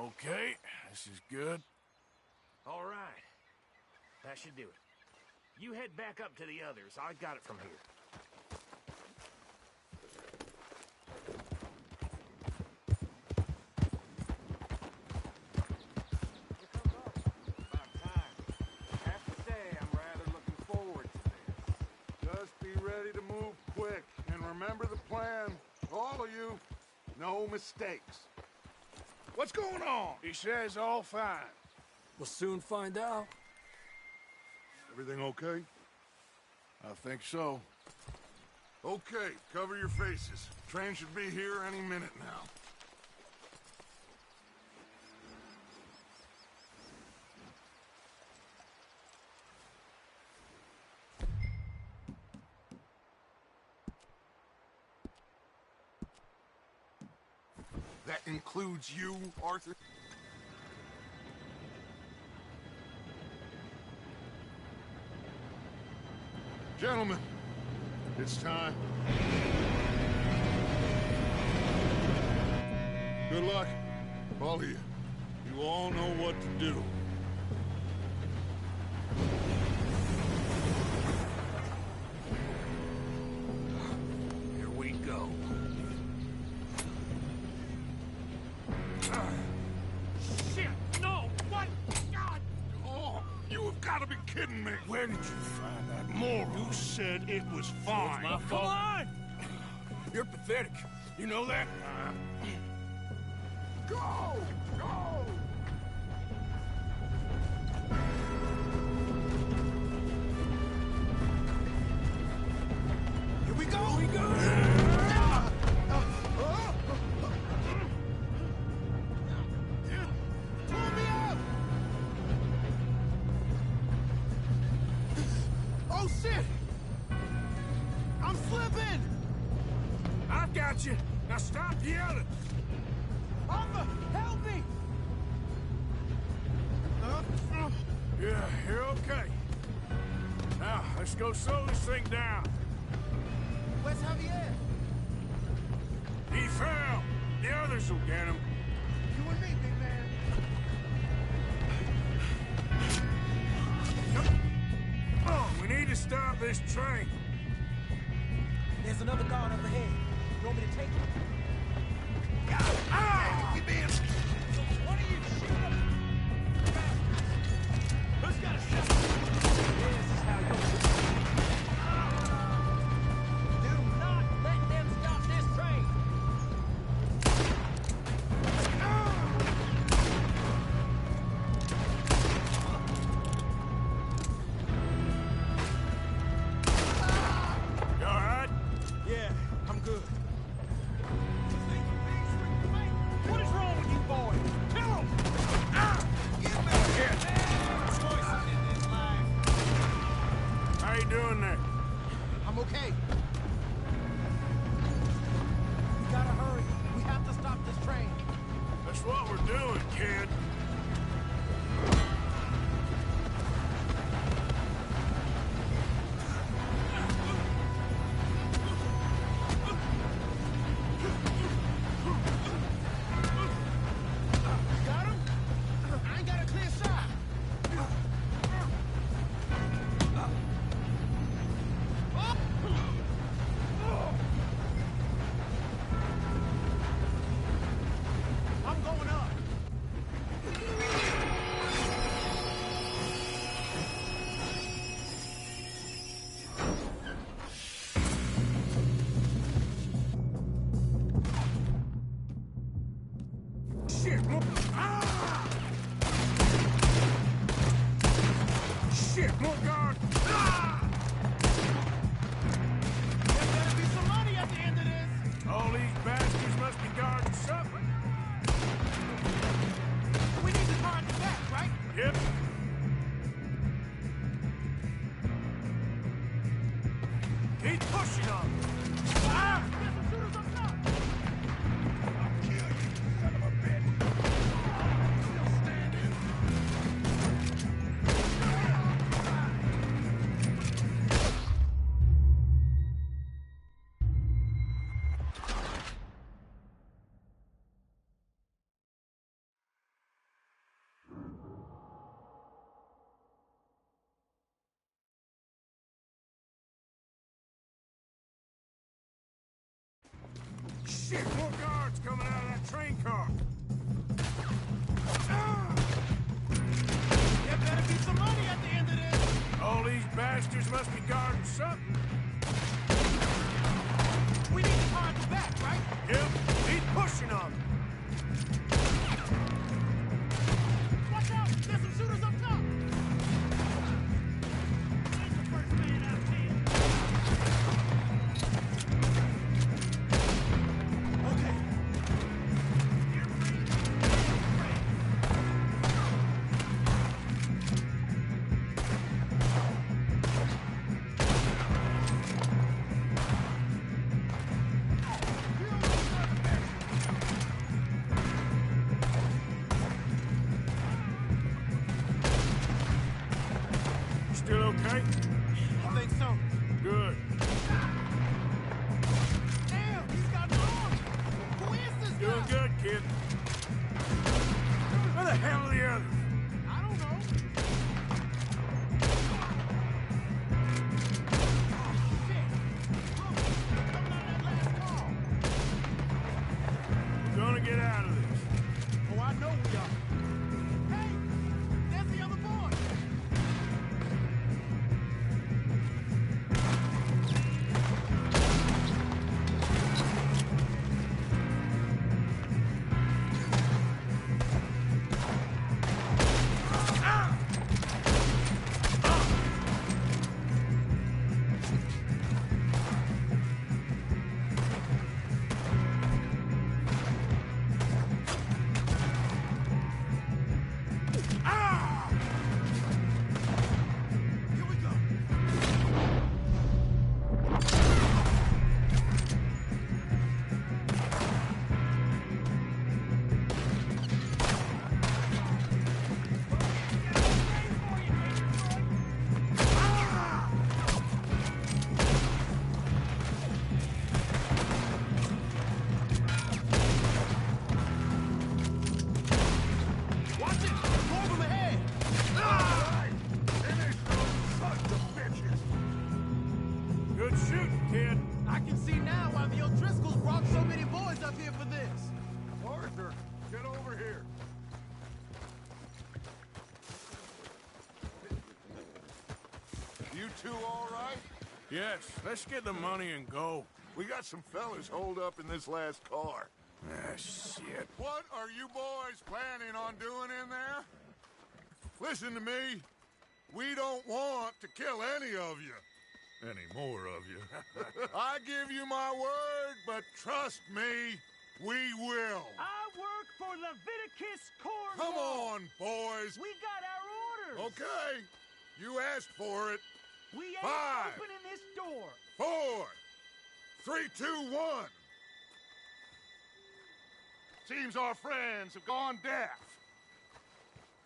Okay, this is good. All right. That should do it. You head back up to the others. I got it from here. About time. I have to say, I'm rather looking forward to this. Just be ready to move quick, and remember the plan. All of you, no mistakes. What's going on? He says all fine. We'll soon find out. Everything okay? I think so. Okay, cover your faces. Train should be here any minute now. That includes you, Arthur? Gentlemen, it's time. Good luck, all of you. You all know what to do. Here we go. Shit! No! What? God! Oh, you have got to be kidding me. Where did you find that Moron. You said it was fine. my Come fault. on! You're pathetic. You know that? Go! Go! Here we go! Here we go! Pull me up! Oh, shit! I'm slipping! I've got you. Now stop yelling! Help me! Yeah, you're okay. Now, let's go slow this thing down. Where's Javier? He fell. The others will get him. You and me, big man. Oh, we need to stop this train. There's another guard up ahead. You want me to take it? Ah! We being... What are you shooting? Who's got a shot? This is how you do not let them stop this train. You all right? Yeah, I'm good. What is wrong with you boys? Kill him! Get back here! Choices in this life. How you doing there? I'm okay. We gotta hurry. We have to stop this train. That's what we're doing, kid. Got him? I ain't got a clear shot. I'm going up. Shit! Look! Ah! Shit! Look out! Ah! There's gotta be some money at the end of this. All these bastards must be guarding something. We need the car at the back, right? Yep. Keep pushing on. Ah! There's some shooters up top. I'll kill you, son of a bitch. Still standing. Shit, more guards coming out of that train car. There better be some money at the end of this. All these bastards must be guarding something. We need to find the back, right? Yep, he's pushing them. Watch out! There's some shooters up top! There's the first man out here. Okay. You're free. Still okay? I think so. Good. Damn, he's got an arm! Who is this guy? Doing good, kid. Where the hell are the others? I don't know. Shit! Look, coming out of that last car. We're gonna get out of this. Oh, I know we are. Hey! There's the other boy! Here we go. Watch it! More of them ahead! Good shooting, kid. I can see now why the O'Driscolls brought so many boys up here for this. Arthur, get over here. You two all right? Yes, let's get the money and go. We got some fellas holed up in this last car. Ah, shit. What are you boys planning on doing in there? Listen to me. We don't want to kill any of you. Any more of you. I give you my word, but trust me, we will. I work for Leviticus Corps. Come on, boys. We got our orders. Okay. You asked for it. We ain't 5, opening this door. 4, 3, 2, 1. Seems our friends have gone deaf.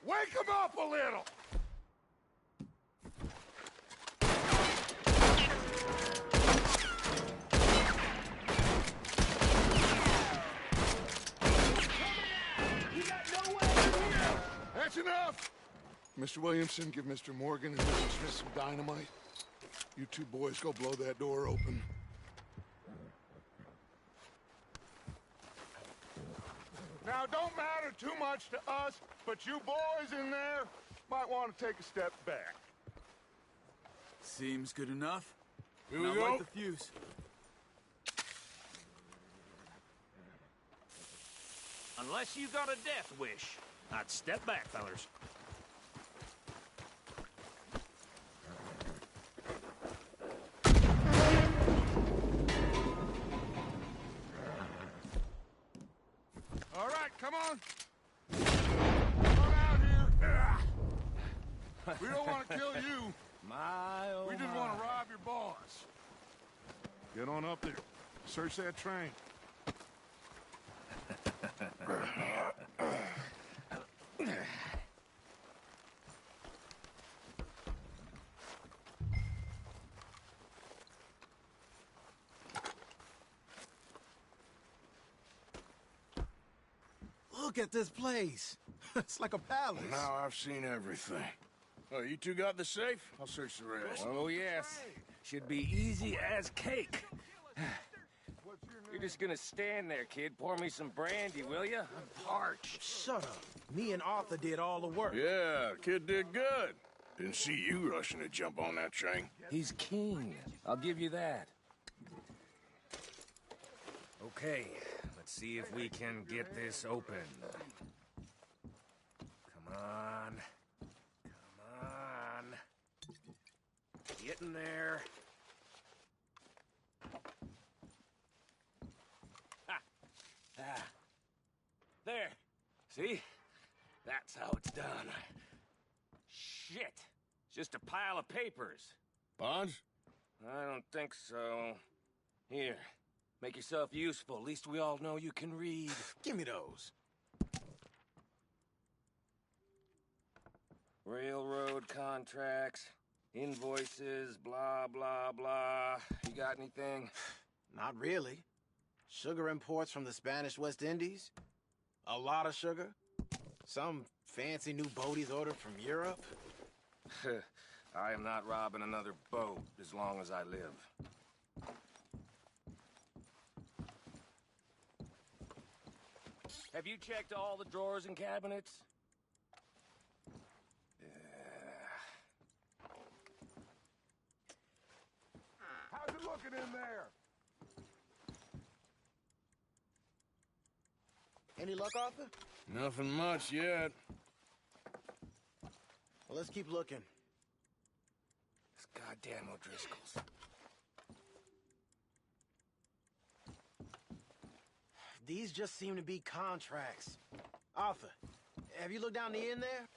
Wake them up a little. You got no way in here. That's enough. Mr. Williamson, give Mr. Morgan and Mr. Smith some dynamite. You two boys go blow that door open. Now, don't matter too much to us, but you boys in there might want to take a step back. Seems good enough. Here we Now go. light the fuse. Unless you got a death wish, I'd step back, fellers. All right, come on. Come out here. We don't want to kill you. My, oh We just my. want to rob your boss. Get on up there. Search that train. Look at this place. It's like a palace. Now I've seen everything. Oh, you two got the safe? I'll search the rest. Oh, yes. Should be easy as cake. What's your name? just gonna stand there, kid. Pour me some brandy, will ya? I'm parched. Shut up. Me and Arthur did all the work. Yeah, kid did good. Didn't see you rushing to jump on that train. He's keen. I'll give you that. Okay, let's see if we can get this open. Come on. Come on. Get in there. Ha! Ah. There. See? That's how it's done. Shit. It's just a pile of papers. Bonds? I don't think so. Here. Make yourself useful. At least we all know you can read. Give me those. Railroad contracts, invoices, blah, blah, blah. You got anything? Not really. Sugar imports from the Spanish West Indies. A lot of sugar. Some fancy new boat he's ordered from Europe. I am not robbing another boat as long as I live. Have you checked all the drawers and cabinets? How's it looking in there? Any luck, Arthur? Nothing much yet. Well, let's keep looking. This goddamn O'Driscolls. These just seem to be contracts. Arthur, have you looked down the end there?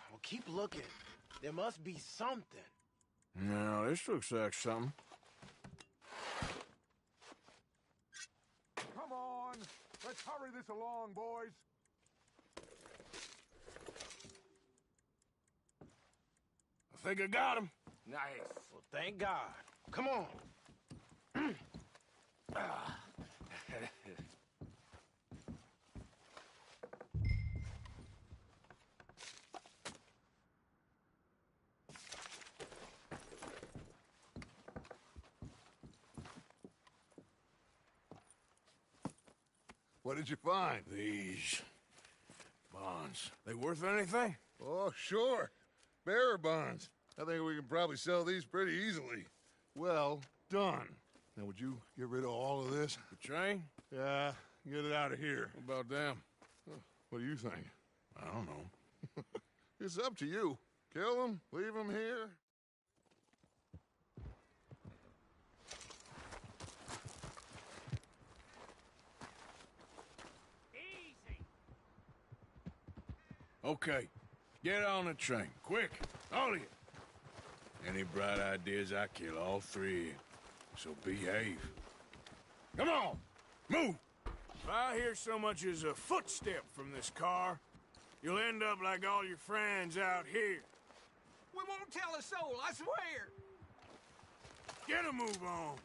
Well, keep looking. There must be something. No, this looks like something. Come on! Let's hurry this along, boys! I think I got him. Nice. Well, thank God. Come on. What did you find? These bonds. They worth anything? Oh, sure. Bearer bonds. I think we can probably sell these pretty easily. Well done. Now, would you get rid of all of this? The train? Yeah, get it out of here. What about them? What do you think? I don't know. It's up to you. Kill them, leave them here. Easy. Okay, get on the train. Quick, all of you. Any bright ideas, I kill all three of you. So behave. Come on, move! If I hear so much as a footstep from this car, you'll end up like all your friends out here. We won't tell a soul, I swear! Get a move on.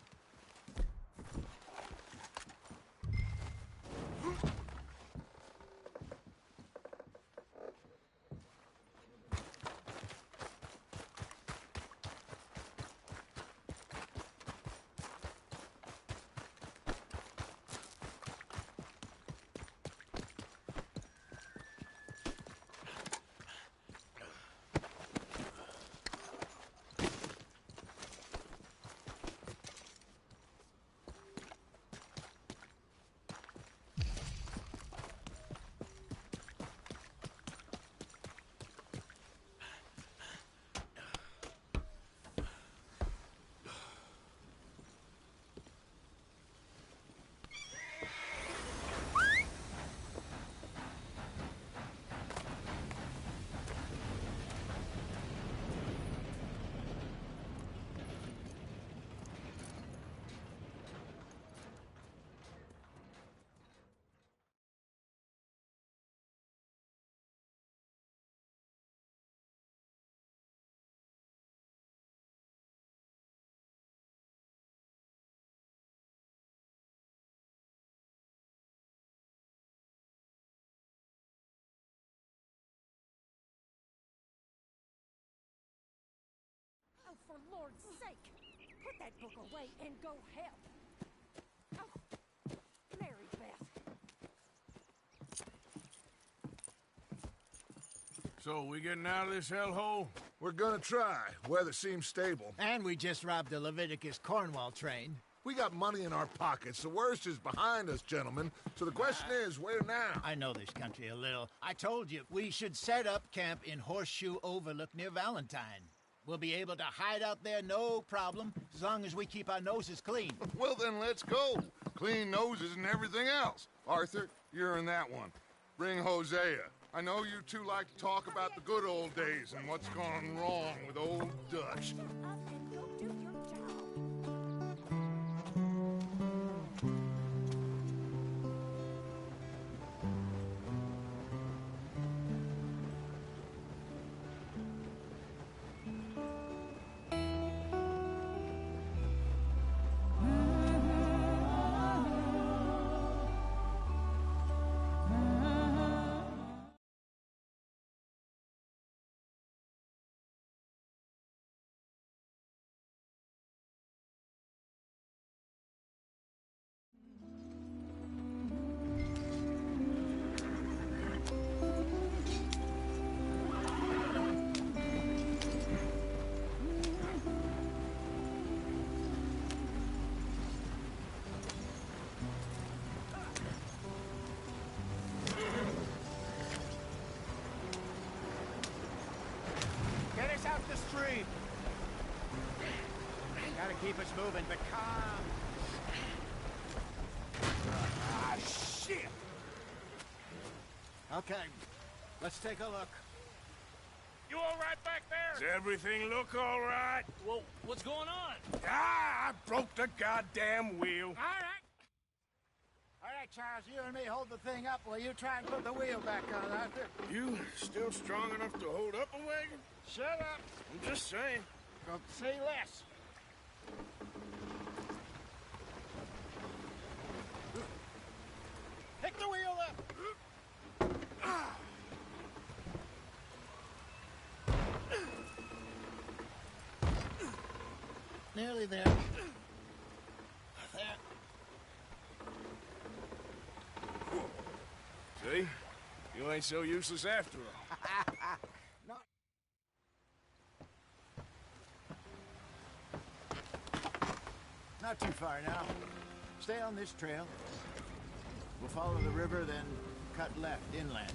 Oh, for Lord's sake! Put that book away and go help. Oh, Mary Beth. So, we getting out of this hellhole? We're gonna try. Weather seems stable. And we just robbed the Leviticus Cornwall train. We got money in our pockets. The worst is behind us, gentlemen. So the question is, where now? I know this country a little. I told you, we should set up camp in Horseshoe Overlook near Valentine. We'll be able to hide out there, no problem, as long as we keep our noses clean. Well, then let's go. Clean noses and everything else. Arthur, you're in that one. Bring Hosea. I know you two like to talk about the good old days and what's gone wrong with old Dutch. Up and go do your job. Get us out the street! Gotta keep us moving, but calm. Ah, shit! Okay, let's take a look. You all right back there? Does everything look all right? Well, what's going on? Ah, I broke the goddamn wheel. All right, Charles, you and me hold the thing up while you try and put the wheel back on, Arthur. You still strong enough to hold up a wagon? Shut up! I'm just saying. Don't say less. Pick the wheel up! Nearly there. There. See? You ain't so useless after all. Not too far now. Stay on this trail. We'll follow the river, then cut left inland.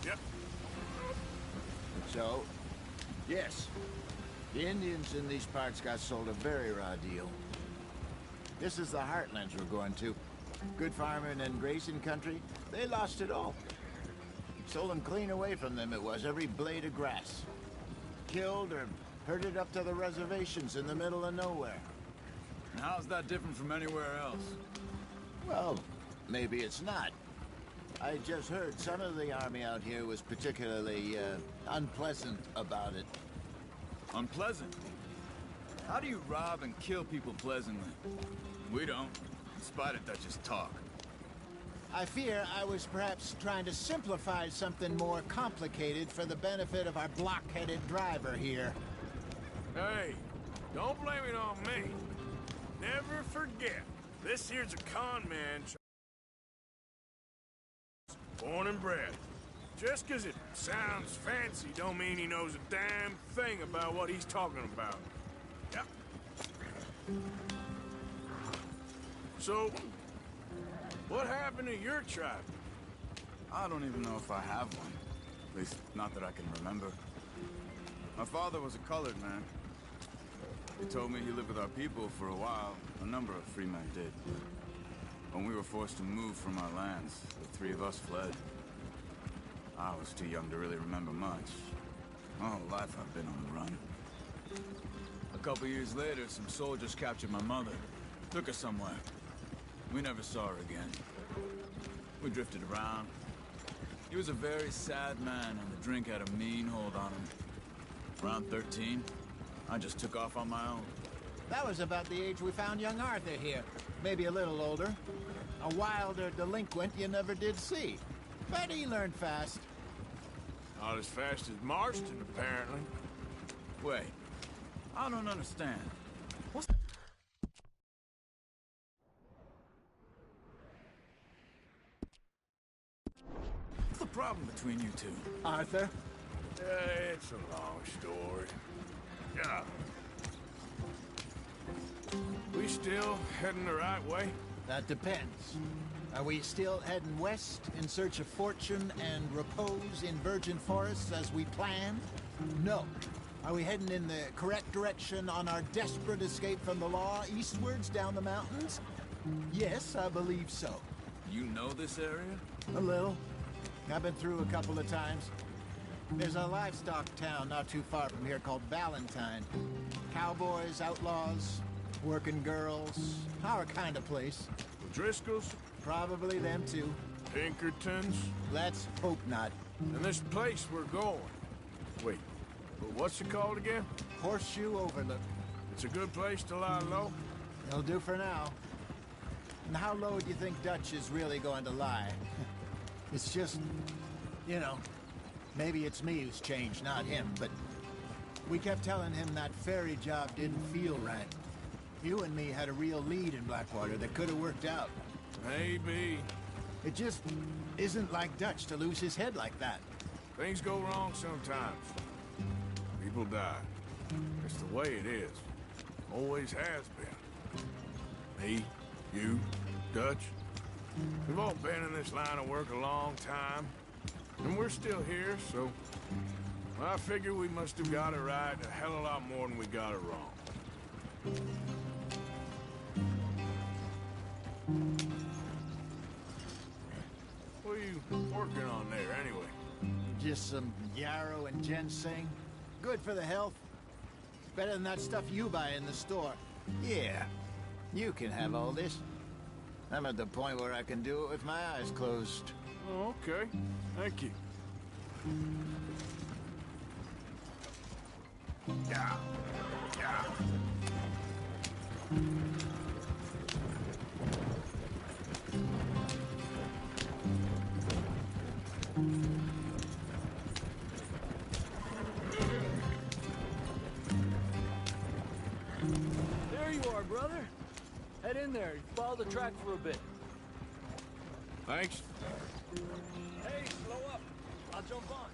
Yep. So, yes, the Indians in these parts got sold a very raw deal. This is the heartlands we're going to. Good farming and grazing country, they lost it all. Sold them clean away from them, it was, every blade of grass. Killed or herded up to the reservations in the middle of nowhere. How's that different from anywhere else? Well, maybe it's not. I just heard some of the army out here was particularly, unpleasant about it. Unpleasant? How do you rob and kill people pleasantly? We don't, in spite of Dutch's talk. I fear I was perhaps trying to simplify something more complicated for the benefit of our block-headed driver here. Hey, don't blame it on me. Never forget, this here's a con man. Born and bred. Just 'cause it sounds fancy don't mean he knows a damn thing about what he's talking about. Yep. So, what happened to your tribe? I don't even know if I have one. At least, not that I can remember. My father was a colored man. He told me he lived with our people for a while. A number of free men did. When we were forced to move from our lands, the three of us fled. I was too young to really remember much. My whole life I've been on the run. A couple years later, some soldiers captured my mother. Took her somewhere. We never saw her again. We drifted around. He was a very sad man, and the drink had a mean hold on him. Around 13, I just took off on my own. That was about the age we found young Arthur here. Maybe a little older. A wilder delinquent you never did see. But he learned fast. Not as fast as Marston, apparently. Wait, I don't understand. problem between you two? Arthur? It's a long story. Yeah. We still heading the right way? That depends. Are we still heading west in search of fortune and repose in virgin forests as we planned? No. Are we heading in the correct direction on our desperate escape from the law eastwards down the mountains? Yes, I believe so. You know this area? A little. I've been through a couple of times. There's a livestock town not too far from here called Valentine. Cowboys, outlaws, working girls, our kind of place. The Driscolls? Probably them too. Pinkertons? Let's hope not. And this place we're going. Wait, what's it called again? Horseshoe Overlook. It's a good place to lie low? It'll do for now. And how low do you think Dutch is really going to lie? It's just, you know, maybe it's me who's changed, not him, but we kept telling him that ferry job didn't feel right. You and me had a real lead in Blackwater that could have worked out. Maybe. It just isn't like Dutch to lose his head like that. Things go wrong sometimes. People die. It's the way it is. Always has been. Me, you, Dutch. We've all been in this line of work a long time. And we're still here, so... I figure we must have got it right a hell of a lot more than we got it wrong. What are you working on there, anyway? Just some yarrow and ginseng. Good for the health. Better than that stuff you buy in the store. Yeah, you can have all this. I'm at the point where I can do it with my eyes closed. Oh, okay. Thank you. Yeah. Yeah. There you are, brother. Head in there. Follow the track for a bit. Thanks. Hey, slow up. I'll jump on.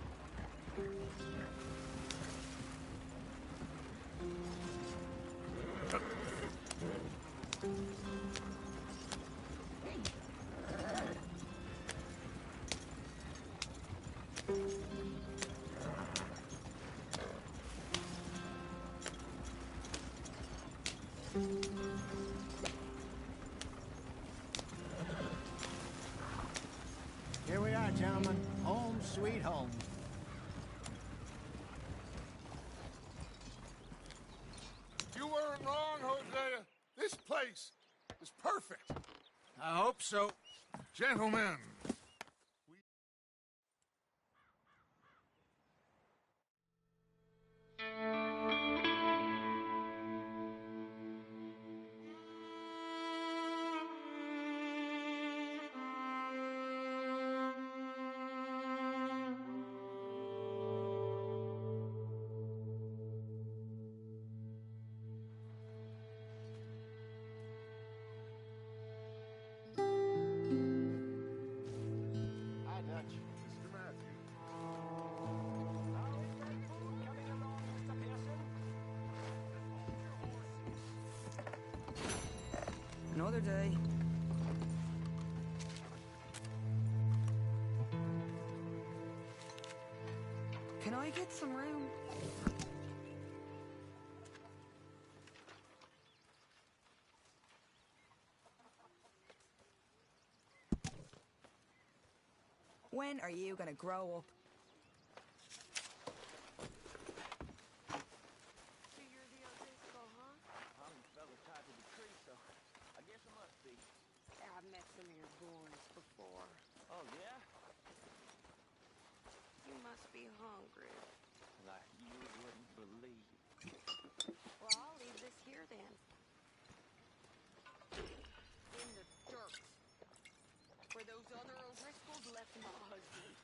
Here we are, gentlemen. Home sweet home. You weren't wrong, Hosea. This place is perfect. I hope so. Gentlemen, Hi, Dutch. Mr. Matthews. Another day. Can I get some room? When are you gonna grow up? So you're the O'Driscoll, huh? I'm the fella tied to the tree, so I guess I must be. Yeah, I've met some of your boys before. Oh, yeah? You must be hungry. Like you wouldn't believe. Well, I'll leave this here then. In the dirt. Where those other O'Driscolls left my husband.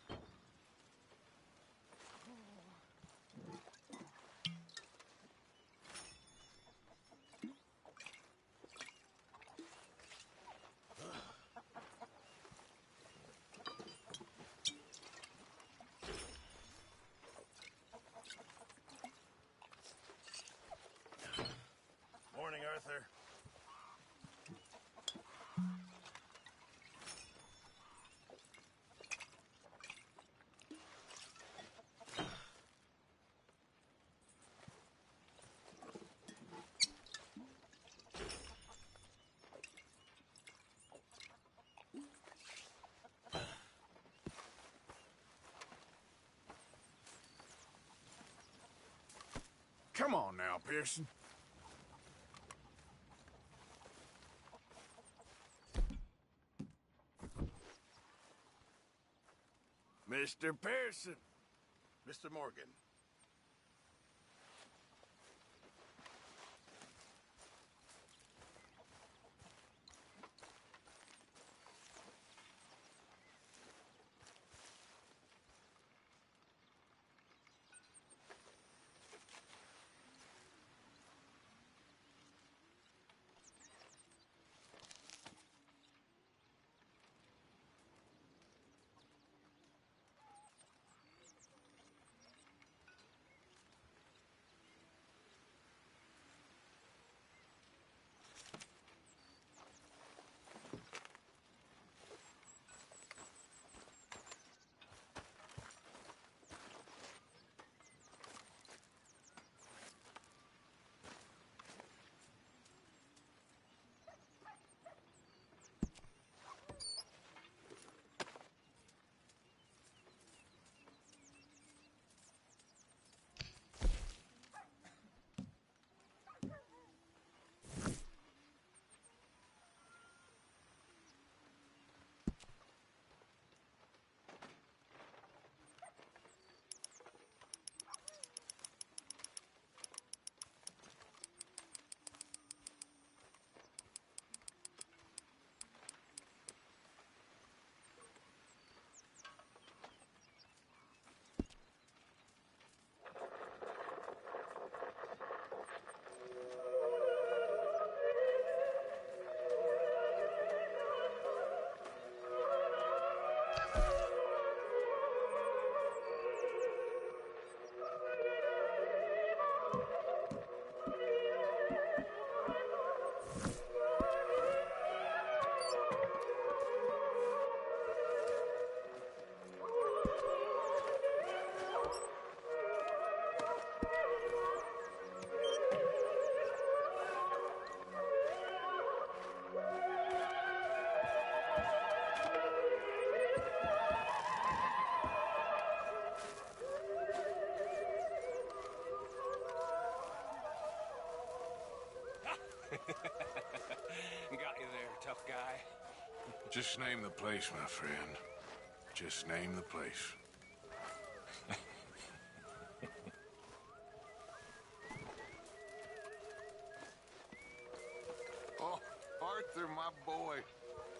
Come on now, Pearson. Mr. Pearson. Mr. Morgan. Got you there, tough guy. Just name the place, my friend. Just name the place. Oh, Arthur, my boy.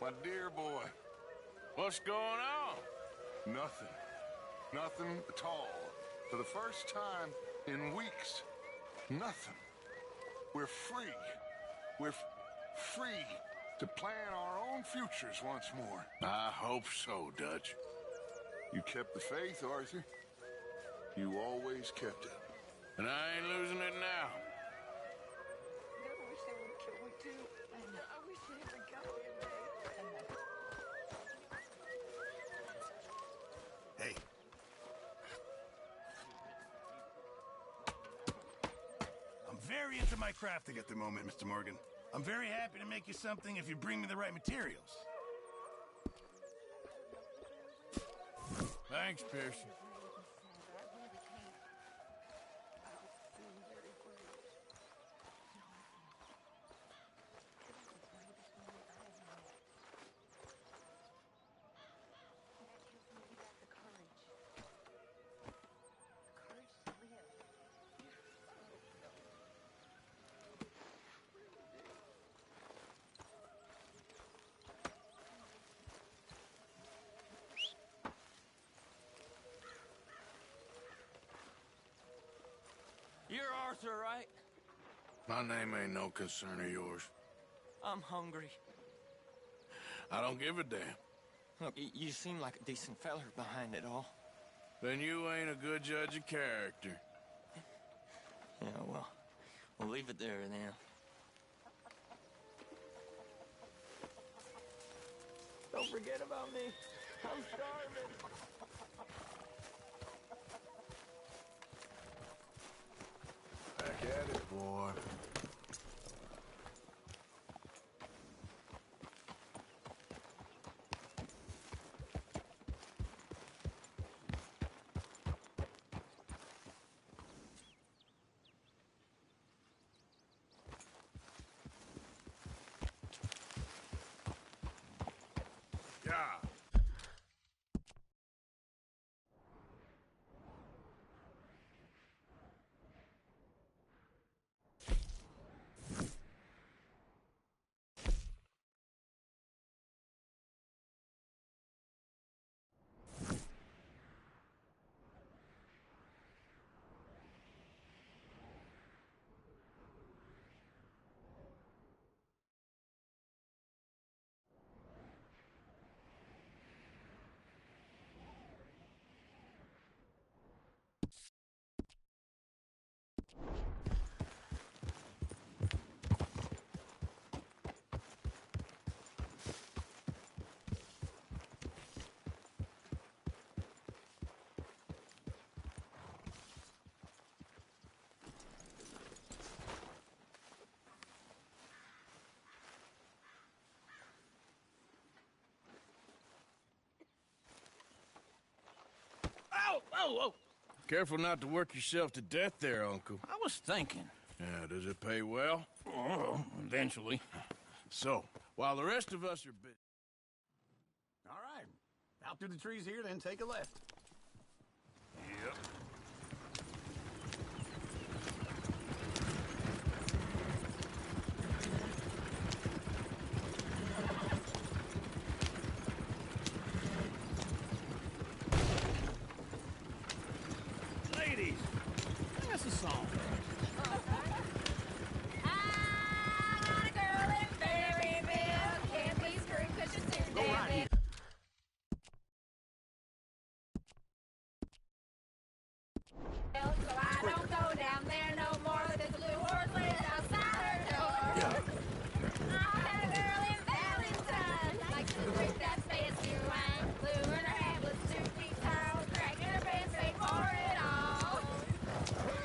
My dear boy. What's going on? Nothing. Nothing at all. For the first time in weeks. Nothing. We're free. We're free to plan our own futures once more. I hope so, Dutch. You kept the faith, Arthur. You always kept it. And I ain't losing it now. I wish they would kill me too. I wish they had the goddamn day. Hey. I'm very into my crafting at the moment, Mr. Morgan. I'm very happy to make you something if you bring me the right materials. Thanks, Pearson. You're Arthur, right? My name ain't no concern of yours. I'm hungry. I don't give a damn. Look, you seem like a decent feller behind it all. Then you ain't a good judge of character. Yeah, well, we'll leave it there then. Don't forget about me. I'm starving. Back at it, boy. whoa. Careful not to work yourself to death there, Uncle. I was thinking. Yeah, does it pay well? Oh, eventually. So, while the rest of us are busy... All right. Out through the trees here, then take a left. Yep. Ladies, sing us a song. Go right here. So I don't go down there no more. There's a blue horse laying outside her door. I had a girl in Valentine, likes to drink that fancy wine. Blue in her hand was 2 feet tall, cracking her pants paid for it all.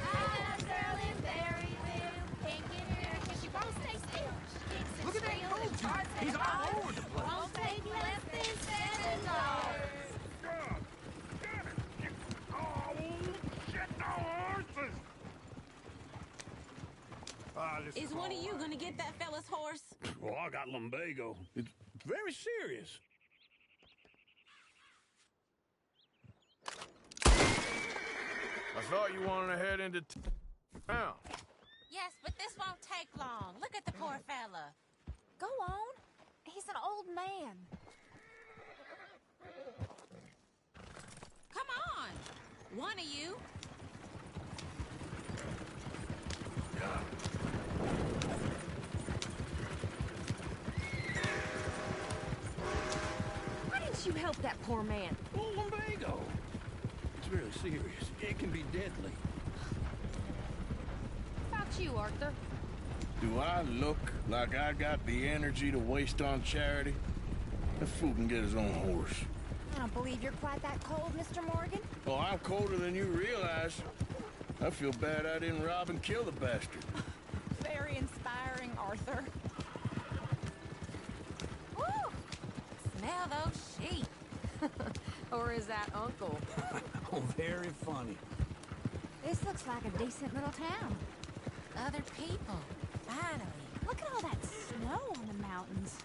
I had a girl in Berryville, can't get her 'cause she won't stay still. She kicks and Look at that squeals and coach. farts and He's all hollers. over the place. Won't take less than $7. Is one of you gonna get that fella's horse? Well, I got lumbago. It's very serious. I thought you wanted to head into town. Yes, but this won't take long. Look at the poor fella. Go on. He's an old man. Come on. One of you. Why didn't you help that poor man? Oh, lumbago. It's really serious. It can be deadly. How about you, Arthur? Do I look like I got the energy to waste on charity? That fool can get his own horse. I don't believe you're quite that cold, Mr. Morgan. Oh, I'm colder than you realize. I feel bad I didn't rob and kill the bastard. Very inspiring, Arthur. Woo! Smell those sheep. Or is that Uncle? Oh, very funny. This looks like a decent little town. Other people. Finally. Look at all that snow on the mountains.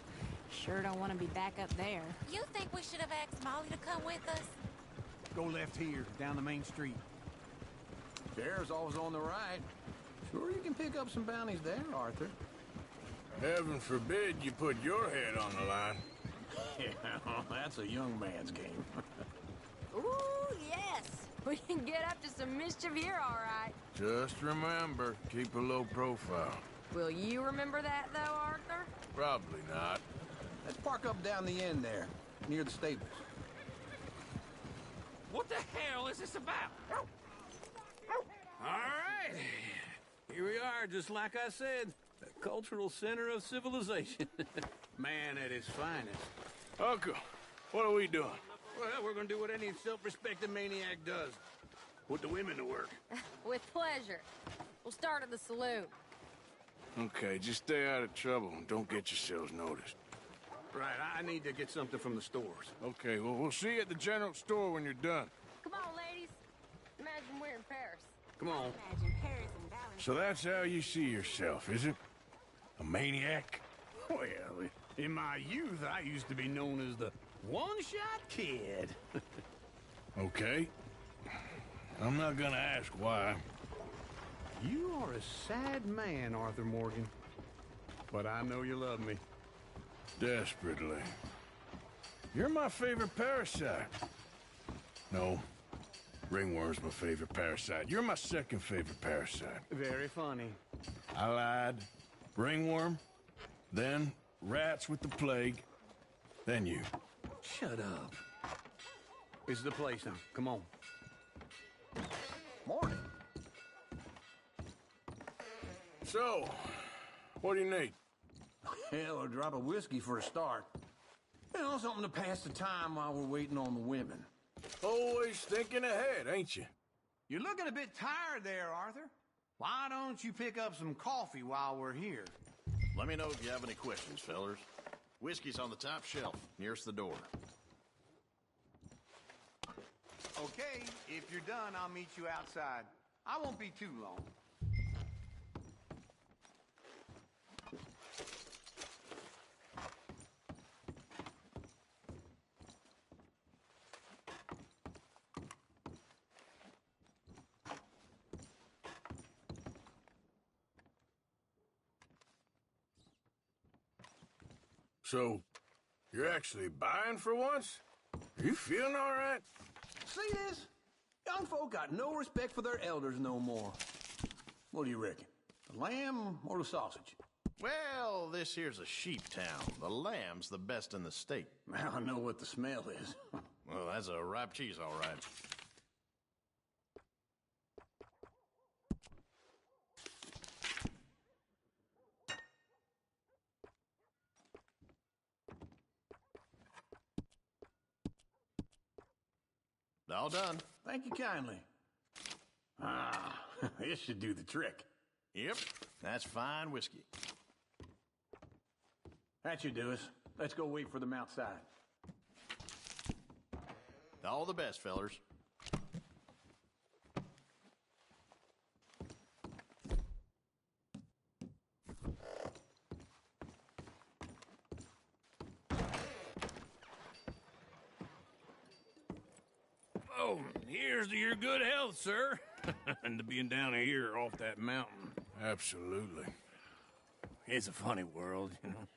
Sure don't want to be back up there. You think we should have asked Molly to come with us? Go left here, down the main street. Bear's always on the right. Sure you can pick up some bounties there, Arthur. Heaven forbid you put your head on the line. Yeah, that's a young man's game. Ooh, yes. We can get up to some mischief here, all right. Just remember, keep a low profile. Will you remember that, though, Arthur? Probably not. Let's park up down the end there, near the stables. What the hell is this about? All right. Here we are, just like I said. The cultural center of civilization. Man at his finest. Uncle, what are we doing? Well, we're gonna do what any self-respecting maniac does. Put the women to work. With pleasure. We'll start at the saloon. Okay, just stay out of trouble and don't get yourselves noticed. Right, I need to get something from the stores. Okay, well, we'll see you at the general store when you're done. Come on, ladies. Imagine we're in Paris. Come on. Imagine Paris and Valentine. So that's how you see yourself, is it? A maniac? Well, in my youth, I used to be known as the one-shot kid. Okay. I'm not gonna ask why. You are a sad man, Arthur Morgan. But I know you love me. Desperately. You're my favorite parasite. No. Ringworm's my favorite parasite. You're my second favorite parasite. Very funny. I lied. Ringworm, then rats with the plague, then you. Shut up. This is the place now. Come on. Morning. So, what do you need? Hell, a drop of whiskey for a start. You know, something to pass the time while we're waiting on the women. Always thinking ahead, ain't you? You're looking a bit tired there, Arthur. Why don't you pick up some coffee while we're here? Let me know if you have any questions, fellers. Whiskey's on the top shelf, nearest the door. Okay, if you're done, I'll meet you outside. I won't be too long. So, you're actually buying for once? Are you feeling all right? See this? Young folk got no respect for their elders no more. What do you reckon? The lamb or the sausage? Well, this here's a sheep town. The lamb's the best in the state. I know what the smell is. Well, that's a ripe cheese, all right. All done. Thank you kindly. Ah, this should do the trick. Yep, that's fine whiskey. That should do us. Let's go wait for them outside. All the best, fellers. Oh, here's to your good health, sir. And to being down here off that mountain. Absolutely. It's a funny world, you know.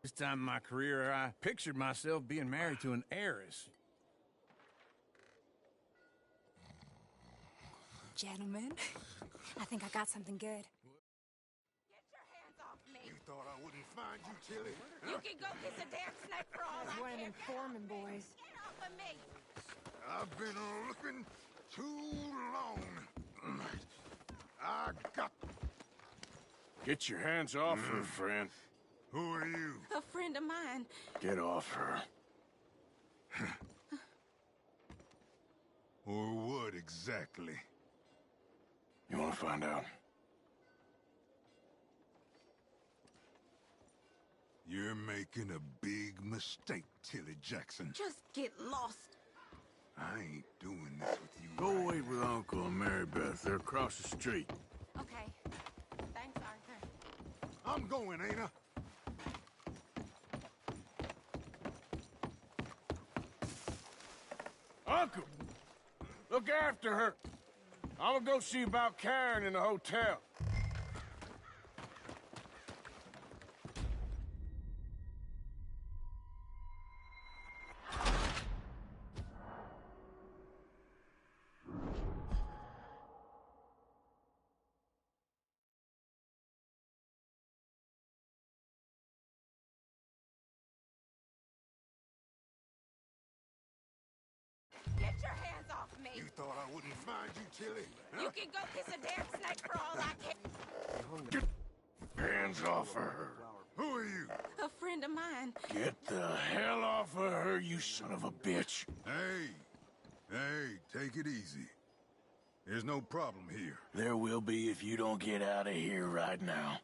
This time in my career, I pictured myself being married to an heiress. Gentlemen, I think I got something good. Get your hands off me! You thought I wouldn't find you, Tilly? You can go kiss a damn snake for all I We're an care. informant, boys. Get off of me! I've been looking too long. I got... Get your hands off her, friend. Who are you? A friend of mine. Get off her. Or what exactly? You want to find out? You're making a big mistake, Tilly Jackson. Just get lost. I ain't doing this with you. Go right wait with Uncle and Mary Beth. They're across the street. Okay. Thanks, Arthur. I'm going, ain't I? Uncle! Look after her. I'm gonna go see about Karen in the hotel. Get your hands off me! You thought I wouldn't find you, Tilly? You can go kiss a damn snake for all I care. Get hands off of her. Who are you? A friend of mine. Get the hell off of her, you son of a bitch. Hey, take it easy. There's no problem here. There will be if you don't get out of here right now.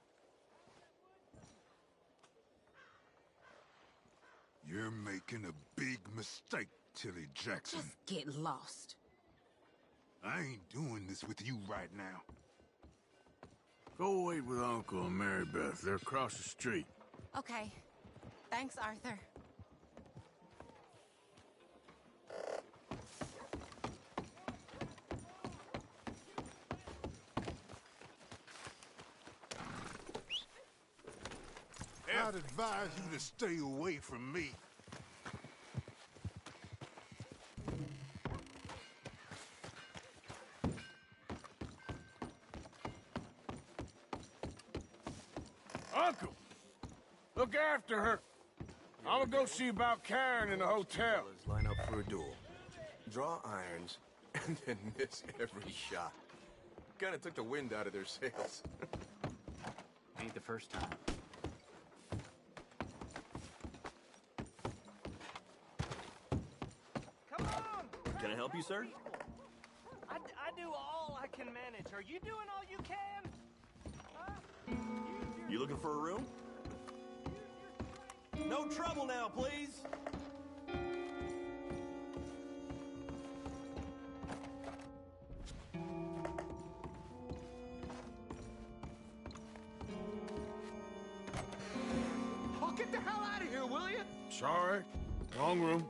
You're making a big mistake, Tilly Jackson. Just get lost. I ain't doing this with you right now. Go wait with Uncle and Mary Beth. They're across the street. Okay. Thanks, Arthur. I'd advise you to stay away from me. Uncle! Look after her. I'm gonna go see about Karen in the hotel. Fellas line up for a duel. Draw irons, and then miss every shot. Kinda took the wind out of their sails. Ain't the first time. Come on! Can I help you, sir? I do all I can manage. Are you doing all you can? Huh? You looking for a room? No trouble now, please. Sorry. Wrong room.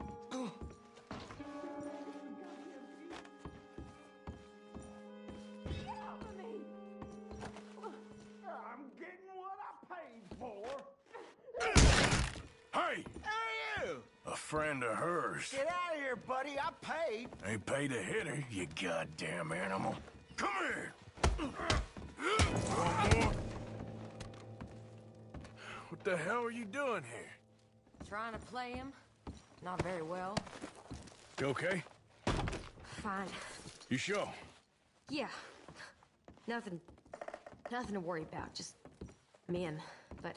I'm getting what I paid for. Hey! Who are you? A friend of hers. Get out of here, buddy. I paid. Ain't paid to hit her, you goddamn animal. Come here! One more. What the hell are you doing here? Trying to play him. Not very well. You okay? Fine. You sure? Yeah. Nothing to worry about. Just men. But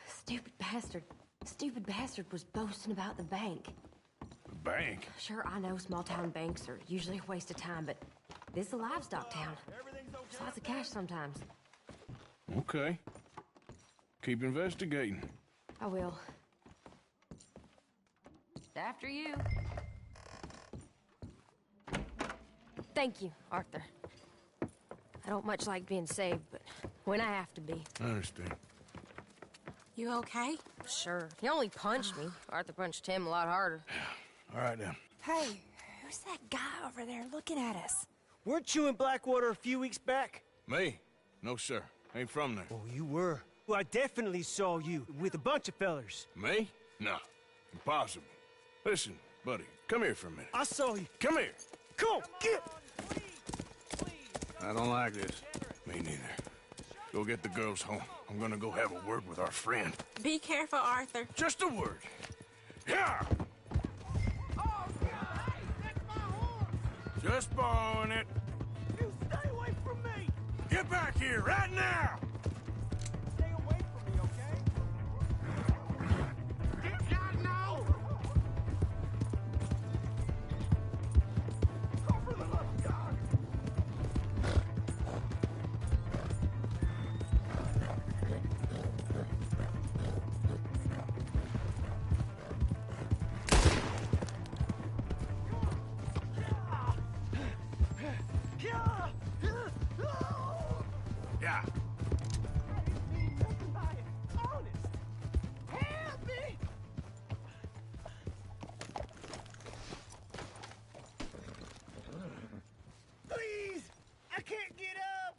stupid bastard was boasting about the bank. The bank? Sure, I know small town banks are usually a waste of time, but this is a livestock town. There's lots of cash sometimes. Okay. Keep investigating. I will. After you. Thank you, Arthur. I don't much like being saved, but when I have to be. I understand. You okay? Sure. He only punched me. Arthur punched him a lot harder. All right, then. Hey, who's that guy over there looking at us? Weren't you in Blackwater a few weeks back? Me? No, sir. Ain't from there. Oh, you were. Well, I definitely saw you with a bunch of fellers. Me? No. Impossible. Listen, buddy, come here for a minute. I saw you. Come here. Come on, get! I don't like this. Me neither. Go get the girls home. I'm gonna go have a word with our friend. Be careful, Arthur. Just a word. Yeah! Just borrowing it. You stay away from me! Get back here right now! Stay away from me, okay? This guy knows! Oh, for the love of God! Yeah. I didn't mean nothing by it. Honest. Help me! Please! I can't get up!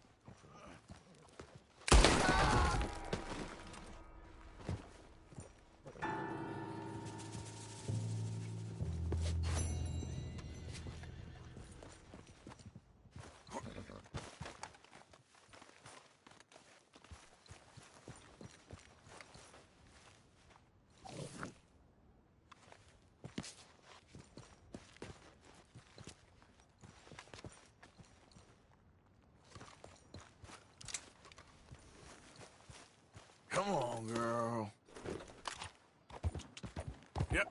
Come on, girl. Yep.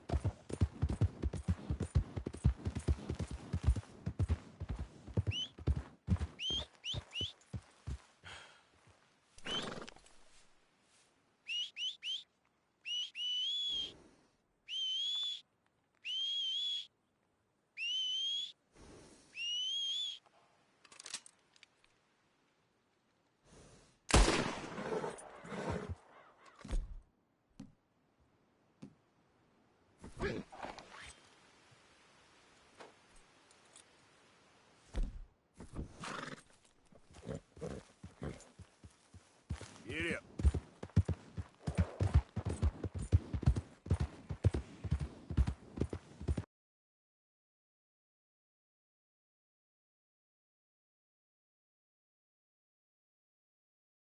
Get up.